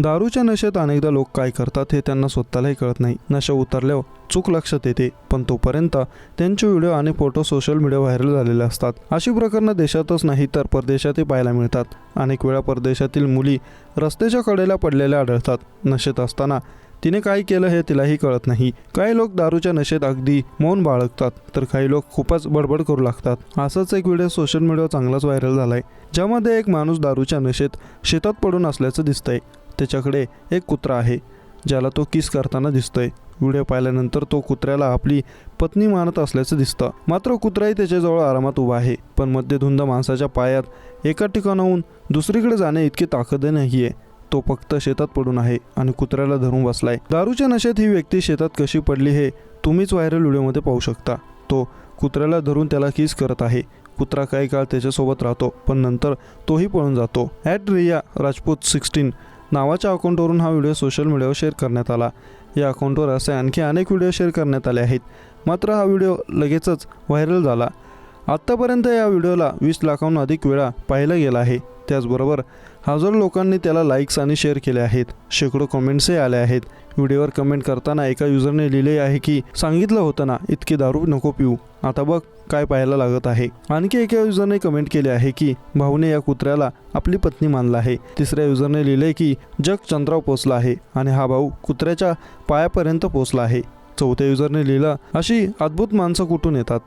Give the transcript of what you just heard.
दारूच्या नशेत अनेकदा लोक काय करतात हे त्यांना स्वतःलाही कळत नाही. नशा उतरल्यावर चूक लक्षात येते, पण तोपर्यंत त्यांचे व्हिडिओ आणि फोटो सोशल मीडिया व्हायरल झालेले असतात. अशी प्रकरणं देशातच नाही तर परदेशातही पाहायला मिळतात. अनेक वेळा परदेशातील मुली रस्त्याच्या कडेला पडलेल्या आढळतात. नशेत असताना तिने काय केलं हे तिलाही कळत नाही. काही लोक दारूच्या नशेत अगदी मौन बाळगतात, तर काही लोक खूपच बडबड करू लागतात. असाच एक व्हिडिओ सोशल मीडियावर चांगलाच व्हायरल झालाय, ज्यामध्ये एक माणूस दारूच्या नशेत शेतात पडून असल्याचं दिसतंय. त्याच्याकडे एक कुत्रा आहे, ज्याला तो किस करताना दिसतोय. व्हिडिओ पाहिल्यानंतर तो कुत्र्याला आपली पत्नी मानत असल्याचं दिसतं. मात्र कुत्राही त्याच्याजवळ आरामात उभा आहे, पण मध्यधुंद माणसाच्या पायात एका ठिकाणाहून दुसरीकडे जाणे इतकी ताकद नाहीये. तो फक्त शेतात पडून आहे आणि कुत्र्याला धरून बसलाय. दारूच्या नशेत ही व्यक्ती शेतात कशी पडली हे तुम्हीच व्हायरल व्हिडिओमध्ये पाहू शकता. तो कुत्र्याला धरून त्याला किस करत आहे. कुत्रा काही काळ त्याच्यासोबत राहतो, पण नंतर तोही पळून जातो. @रिया राजपूत 16 नावाच्या अकाउंटवरून हा व्हिडिओ सोशल मीडियावर शेअर करण्यात आला. या अकाउंटवर असे आणखी अनेक व्हिडिओ शेअर करण्यात आले आहेत, मात्र हा व्हिडिओ लगेचच व्हायरल झाला. आत्तापर्यंत या व्हिडिओला 20 लाखांहून अधिक वेळा पाहिला गेला आहे. त्याचबरोबर हजारो लोकांनी त्याला लाईक्स आणि शेअर केले आहेत. शेकडो कमेंट्सही आले आहेत. व्हिडिओवर कमेंट करताना एका युजरने लिहिले आहे की सांगितलं होतं ना, इतकी दारू नको पिऊ, आता बघ काय पाहायला लागत आहे. आणखी एका युजरने कमेंट केले आहे की भाऊने या कुत्र्याला आपली पत्नी मानला आहे. तिसऱ्या युजरने लिहिले की जग चंद्रावर पोचला आहे आणि हा भाऊ कुत्र्याच्या पायापर्यंत पोचला आहे. चौथ्या युजरने लिहिलं, अशी अद्भुत माणसं कुठून येतात.